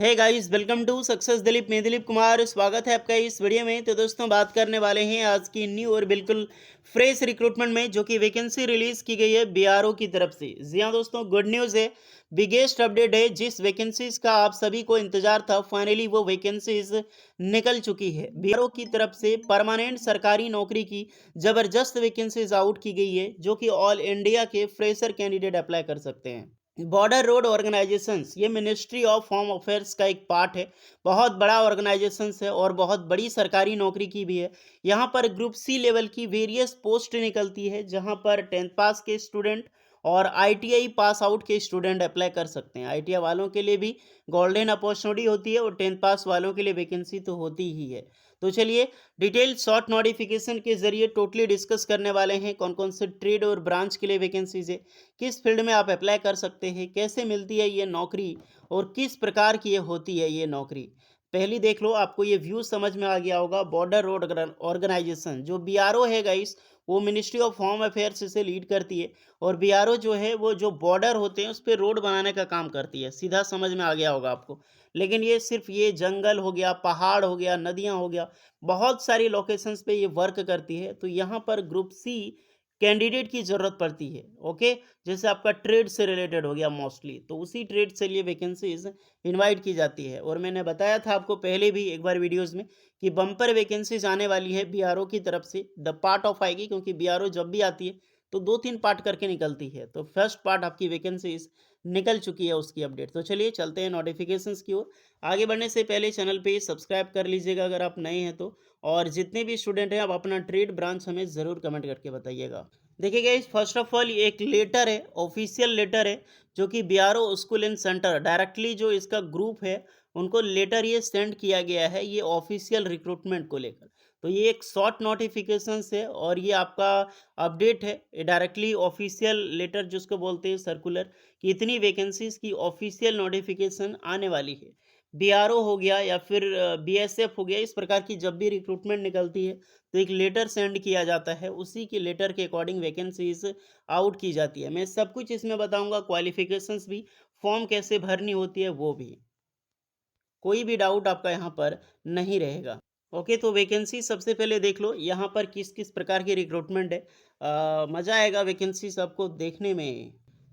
Hey guys, welcome to success Dilip. मैं दिलीप कुमार, स्वागत है आपका इस वीडियो में। तो दोस्तों, बात करने वाले हैं आज की न्यू और बिल्कुल फ्रेश रिक्रूटमेंट में, जो कि वैकेंसी रिलीज की गई है बीआरओ की तरफ से। जी हाँ दोस्तों, गुड न्यूज़ है, बिगेस्ट अपडेट है। जिस वैकेंसीज का आप सभी को इंतजार था, फाइनली वो वैकेंसीज निकल चुकी है। बीआरओ की तरफ से परमानेंट सरकारी नौकरी की जबरदस्त वैकेंसीज आउट की गई है, जो कि ऑल इंडिया के फ्रेशर कैंडिडेट अप्लाई कर सकते हैं। बॉर्डर रोड ऑर्गेनाइजेशंस, ये मिनिस्ट्री ऑफ होम अफेयर्स का एक पार्ट है। बहुत बड़ा ऑर्गेनाइजेशंस है और बहुत बड़ी सरकारी नौकरी की भी है। यहाँ पर ग्रुप सी लेवल की वेरियस पोस्ट निकलती है, जहाँ पर 10th पास के स्टूडेंट और आईटीआई पास आउट के स्टूडेंट अप्लाई कर सकते हैं। आईटीआई वालों के लिए भी गोल्डन अपॉर्चुनिटी होती है और 10th पास वालों के लिए वैकेंसी तो होती ही है। तो चलिए, डिटेल शॉर्ट नोटिफिकेशन के जरिए टोटली डिस्कस करने वाले हैं कौन कौन से ट्रेड और ब्रांच के लिए वैकेंसीज है, किस फील्ड में आप अप्लाई कर सकते हैं, कैसे मिलती है ये नौकरी और किस प्रकार की ये होती है ये नौकरी। पहली देख लो, आपको ये व्यू समझ में आ गया होगा। बॉर्डर रोड ऑर्गेनाइजेशन जो बीआरओ है गाइस, वो मिनिस्ट्री ऑफ होम अफेयर्स इसे लीड करती है। और बीआरओ जो है वो जो बॉर्डर होते हैं उस पर रोड बनाने का काम करती है। सीधा समझ में आ गया होगा आपको। लेकिन ये सिर्फ ये जंगल हो गया, पहाड़ हो गया, नदियां हो गया, बहुत सारी लोकेशंस पे ये वर्क करती है। तो यहाँ पर ग्रुप सी कैंडिडेट की ज़रूरत पड़ती है। ओके, जैसे आपका ट्रेड से रिलेटेड हो गया मोस्टली, तो उसी ट्रेड से लिए वैकेंसीज इनवाइट की जाती है। और मैंने बताया था आपको पहले भी एक बार वीडियोस में कि बम्पर वैकेंसीज आने वाली है बीआरओ की तरफ से। द पार्ट ऑफ आएगी, क्योंकि बीआरओ जब भी आती है तो 2-3 पार्ट करके निकलती है। तो फर्स्ट पार्ट आपकी वैकेंसीज निकल चुकी है, उसकी अपडेट। तो चलिए चलते हैं नोटिफिकेशंस की ओर। आगे बढ़ने से पहले चैनल पे सब्सक्राइब कर लीजिएगा अगर आप नए हैं तो। और जितने भी स्टूडेंट हैं, आप अपना ट्रेड ब्रांच हमें ज़रूर कमेंट करके बताइएगा। देखिए गाइस, फर्स्ट ऑफ ऑल ये एक लेटर है, ऑफिशियल लेटर है, जो कि BRO school and centre directly जो इसका ग्रुप है उनको लेटर ये सेंड किया गया है, ये ऑफिशियल रिक्रूटमेंट को लेकर। तो ये एक शॉर्ट नोटिफिकेशन है और ये आपका अपडेट है। ये डायरेक्टली ऑफिशियल लेटर जिसको बोलते हैं सर्कुलर, कि इतनी वैकेंसीज की ऑफिशियल नोटिफिकेशन आने वाली है। बीआरओ हो गया या फिर बीएसएफ हो गया, इस प्रकार की जब भी रिक्रूटमेंट निकलती है तो एक लेटर सेंड किया जाता है। उसी के लेटर के अकॉर्डिंग वैकेंसीज आउट की जाती है। मैं सब कुछ इसमें बताऊंगा, क्वालिफिकेशंस भी, फॉर्म कैसे भरनी होती है वो भी। कोई भी डाउट आपका यहाँ पर नहीं रहेगा। ओके, तो वैकेंसी सबसे पहले देख लो यहाँ पर किस किस प्रकार की रिक्रूटमेंट है। मज़ा आएगा वैकेंसी सबको देखने में।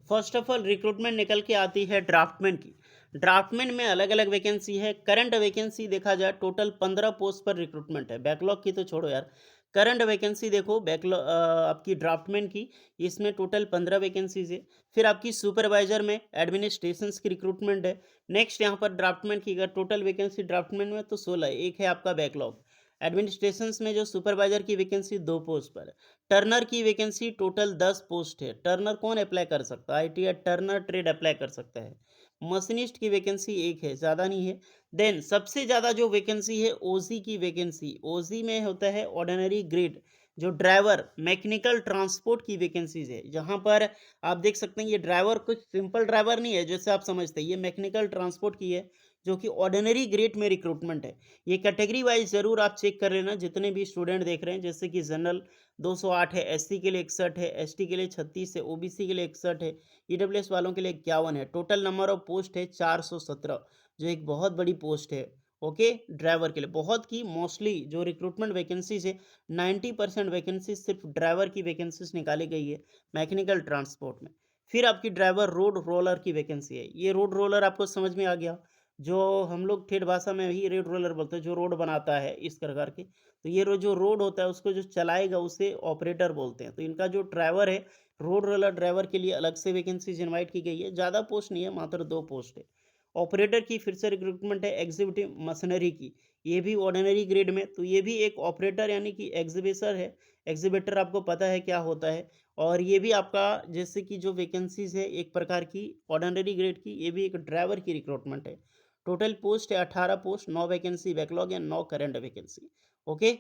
फर्स्ट ऑफ ऑल रिक्रूटमेंट निकल के आती है ड्राफ्टमैन की। ड्राफ्टमैन में अलग अलग वैकेंसी है। करंट वैकेंसी देखा जाए, टोटल 15 पोस्ट पर रिक्रूटमेंट है। बैकलॉग की तो छोड़ो यार, करंट वैकेंसी देखो। बैकलॉग आपकी ड्राफ्टमैन की, इसमें टोटल 15 वैकेंसीज है। फिर आपकी सुपरवाइजर में एडमिनिस्ट्रेशन की रिक्रूटमेंट है। नेक्स्ट यहाँ पर ड्राफ्टमैन की अगर टोटल वैकेंसी ड्राफ्टमैन में तो 16 है, एक है आपका बैकलॉग। एडमिनिस्ट्रेशन में जो सुपरवाइजर की वैकेंसी 2 पोस्ट पर है। टर्नर की वैकेंसी टोटल 10 पोस्ट है। टर्नर कौन अप्लाई कर सकता है? आईटी या टर्नर ट्रेड अप्लाई कर सकता है। मशीनिस्ट की वैकेंसी एक है, ज़्यादा नहीं है। देन सबसे ज़्यादा जो वैकेंसी है ओजी की वैकेंसी। ओजी में होता है ऑर्डिनरी ग्रेड, जो ड्राइवर मैकेनिकल ट्रांसपोर्ट की वैकेंसीज है। जहाँ पर आप देख सकते हैं ये ड्राइवर कुछ सिंपल ड्राइवर नहीं है जैसे आप समझते हैं, ये मैकेनिकल ट्रांसपोर्ट की है, जो कि ऑर्डिनरी ग्रेड में रिक्रूटमेंट है। ये कैटेगरी वाइज ज़रूर आप चेक कर लेना, जितने भी स्टूडेंट देख रहे हैं। जैसे कि जनरल 208 है, एससी के लिए 61 है, एसटी के लिए 36 है, ओबीसी के लिए 61 है, ईडब्ल्यूएस वालों के लिए 51 है। टोटल नंबर ऑफ पोस्ट है 417, जो एक बहुत बड़ी पोस्ट है। ओके, ड्राइवर के लिए बहुत की मोस्टली जो रिक्रूटमेंट वैकेंसीज है, 90% वैकेंसीज सिर्फ ड्राइवर की वैकेंसीज निकाली गई है मैकेनिकल ट्रांसपोर्ट में। फिर आपकी ड्राइवर रोड रोलर की वैकेंसी है। ये रोड रोलर आपको समझ में आ गया, जो हम लोग ठेठ भाषा में ही रोड रोलर बोलते हैं, जो रोड बनाता है इस प्रकार के। तो ये जो रोड होता है उसको जो चलाएगा उसे ऑपरेटर बोलते हैं। तो इनका जो ड्राइवर है, रोड रोलर ड्राइवर के लिए अलग से वैकेंसीज इनवाइट की गई है। ज़्यादा पोस्ट नहीं है, मात्र 2 पोस्ट है। ऑपरेटर की फिर से रिक्रूटमेंट है एग्जीक्यूटिव मशीनरी की, ये भी ऑर्डिनरी ग्रेड में। तो ये भी एक ऑपरेटर यानी कि एग्जीबिटर है। एग्जीबिटर आपको पता है क्या होता है। और ये भी आपका जैसे कि जो वैकेंसीज है एक प्रकार की ऑर्डिनरी ग्रेड की, ये भी एक ड्राइवर की रिक्रूटमेंट है। टोटल पोस्ट है 18 पोस्ट, 9 वैकेंसी बैकलॉग या 9 करंट वैकेंसी। ओके,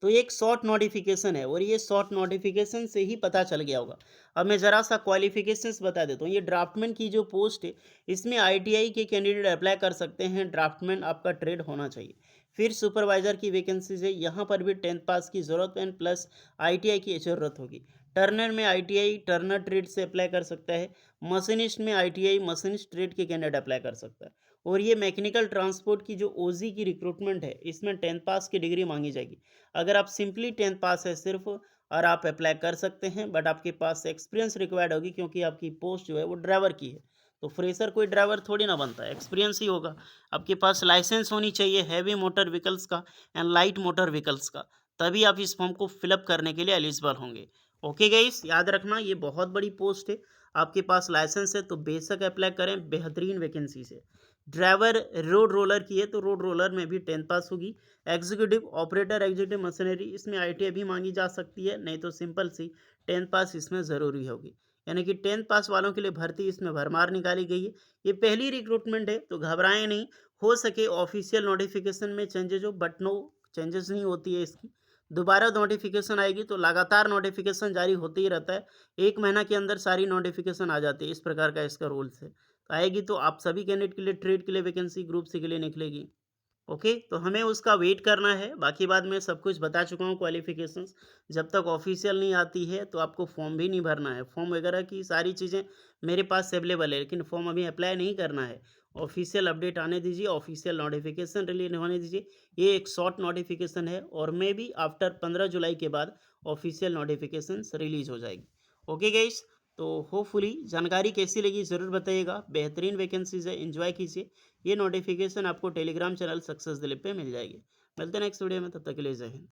तो ये एक शॉर्ट नोटिफिकेशन है और ये शॉर्ट नोटिफिकेशन से ही पता चल गया होगा। अब मैं ज़रा सा क्वालिफिकेशंस बता देता हूँ। ये ड्राफ्टमैन की जो पोस्ट है, इसमें आईटीआई के कैंडिडेट अप्लाई कर सकते हैं। ड्राफ्टमैन आपका ट्रेड होना चाहिए। फिर सुपरवाइजर की वैकेंसीज है, यहाँ पर भी 10th पास की ज़रूरत है प्लस आईटीआई की ज़रूरत होगी। टर्नर में आईटीआई टर्नर ट्रेड से अप्लाई कर सकता है। मशीनिस्ट में आईटीआई मशीनिस्ट ट्रेड के कैंडिडेट अप्लाई कर सकता है। और ये मैकेनिकल ट्रांसपोर्ट की जो ओजी की रिक्रूटमेंट है, इसमें 10th पास की डिग्री मांगी जाएगी। अगर आप सिंपली 10th पास है सिर्फ, और आप अप्लाई कर सकते हैं, बट आपके पास एक्सपीरियंस रिक्वायर्ड होगी क्योंकि आपकी पोस्ट जो है वो ड्राइवर की है। तो फ्रेशर कोई ड्राइवर थोड़ी ना बनता है, एक्सपीरियंस ही होगा। आपके पास लाइसेंस होनी चाहिए हैवी मोटर व्हीकल्स का एंड लाइट मोटर व्हीकल्स का, तभी आप इस फॉर्म को फिलअप करने के लिए एलिजिबल होंगे। ओके गाइस, याद रखना ये बहुत बड़ी पोस्ट है। आपके पास लाइसेंस है तो बेशक अप्लाई करें, बेहतरीन वैकेंसी से। ड्राइवर रोड रोलर की है तो रोड रोलर में भी 10th पास होगी। एग्जीक्यूटिव ऑपरेटर एग्जीक्यूटिव मशीनरी, इसमें आईटीआई भी मांगी जा सकती है, नहीं तो सिंपल सी 10th पास इसमें ज़रूरी होगी। यानी कि 10th पास वालों के लिए भर्ती इसमें भरमार निकाली गई है। ये पहली रिक्रूटमेंट है तो घबराएं नहीं। हो सके ऑफिशियल नोटिफिकेशन में चेंजेज हो, बट नो चेंजेस नहीं होती है इसकी। दोबारा नोटिफिकेशन आएगी तो लगातार नोटिफिकेशन जारी होते ही रहता है। 1 महीना के अंदर सारी नोटिफिकेशन आ जाती है, इस प्रकार का इसका रूल्स है। तो आएगी तो आप सभी कैंडिडेट के लिए, ट्रेड के लिए वैकेंसी, ग्रुप सी के लिए निकलेगी। ओके, तो हमें उसका वेट करना है। बाकी बाद में सब कुछ बता चुका हूँ क्वालिफिकेशंस। जब तक ऑफिशियल नहीं आती है तो आपको फॉर्म भी नहीं भरना है। फॉर्म वगैरह की सारी चीज़ें मेरे पास अवेलेबल है, लेकिन फॉर्म अभी अप्लाई नहीं करना है। ऑफिशियल अपडेट आने दीजिए, ऑफिशियल नोटिफिकेशन रिलीज होने दीजिए। ये एक शॉर्ट नोटिफिकेशन है और मे बी आफ्टर 15 जुलाई के बाद ऑफिशियल नोटिफिकेशन रिलीज हो जाएगी। ओके गाइस, तो होपफुली जानकारी कैसी लगी ज़रूर बताइएगा। बेहतरीन वैकेंसीज है, एंजॉय कीजिए। ये नोटिफिकेशन आपको टेलीग्राम चैनल सक्सेस दिलीप पे मिल जाएगी। मिलते हैं नेक्स्ट वीडियो में, तब तक के लिए जय हिंद।